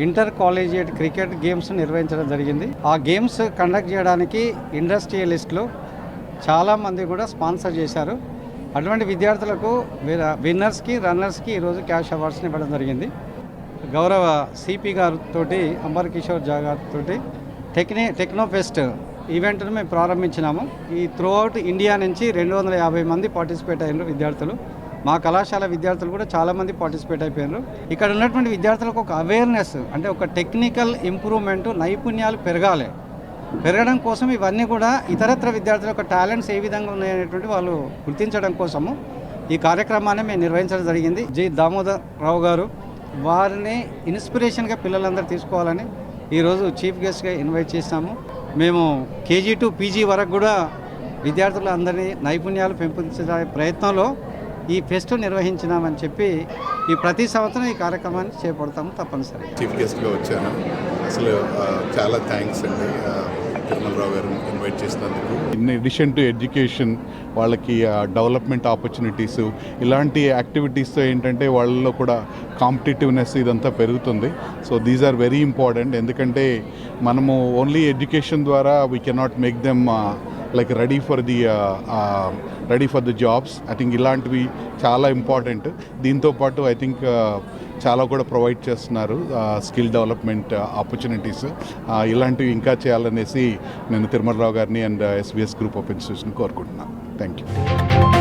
Inter collegiate cricket games నిర్వహించడం జరిగింది. ఆ గేమ్స్ కండక్ట్ చేయడానికి ఇండస్ట్రియలిస్టులు చాలామంది కూడా స్పాన్సర్ చేశారు. అటువంటి విద్యార్థులకు విన్నర్స్కి రన్నర్స్కి ఈరోజు క్యాష్ అవార్డ్స్ని ఇవ్వడం జరిగింది. గౌరవ సిపి గారితో అంబర్ కిషోర్ జా గారితో టెక్నోఫెస్ట్ ఈవెంట్ను మేము ప్రారంభించినాము. ఈ త్రూఅవుట్ ఇండియా నుంచి 250 మంది పార్టిసిపేట్ అయినారు విద్యార్థులు. మా కళాశాల విద్యార్థులు కూడా చాలామంది పార్టిసిపేట్ అయిపోయారు. ఇక్కడ ఉన్నటువంటి విద్యార్థులకు ఒక అవేర్నెస్, అంటే ఒక టెక్నికల్ ఇంప్రూవ్మెంట్, నైపుణ్యాలు పెరగడం కోసం ఇవన్నీ కూడా ఇతరత్ర విద్యార్థుల యొక్క టాలెంట్స్ ఏ విధంగా ఉన్నాయనేటువంటి వాళ్ళు గుర్తించడం కోసము ఈ కార్యక్రమాన్ని మేము నిర్వహించడం జరిగింది. జి దామోదర్ రావు గారు వారిని ఇన్స్పిరేషన్గా పిల్లలందరూ తీసుకోవాలని ఈరోజు చీఫ్ గెస్ట్గా ఇన్వైట్ చేస్తాము. మేము కేజీ టు పీజీ వరకు కూడా విద్యార్థులందరినీ నైపుణ్యాలు పెంపొందించే ప్రయత్నంలో ఈ ఫెస్ట్ నిర్వహించినామని చెప్పి ఈ ప్రతి సంవత్సరం ఈ కార్యక్రమాన్ని చేపడతాము తప్పనిసరి. చీఫ్ గెస్ట్గా వచ్చాను. అసలు చాలా థ్యాంక్స్ అండి తిరుమలరావు గారు ఇన్వైట్ చేసినందుకు. ఇన్ అడిషన్ టు ఎడ్యుకేషన్ వాళ్ళకి డెవలప్మెంట్ ఆపర్చునిటీస్ ఇలాంటి యాక్టివిటీస్తో ఏంటంటే వాళ్ళలో కూడా కాంపిటేటివ్నెస్ ఇదంతా పెరుగుతుంది. So these are very important. ఎందుకంటే మనము ఓన్లీ ఎడ్యుకేషన్ ద్వారా we cannot make them like ready for the jobs. I think ఇలాంటివి చాలా ఇంపార్టెంట్. దీంతోపాటు ఐ థింక్ చాలా కూడా ప్రొవైడ్ చేస్తున్నారు స్కిల్ డెవలప్మెంట్ ఆపర్చునిటీస్. ఇలాంటివి ఇంకా చేయాలనేసి నేను తిరుమలరావు గారిని and SVS group of institution కోరుకుంటున్నాను. Thank you.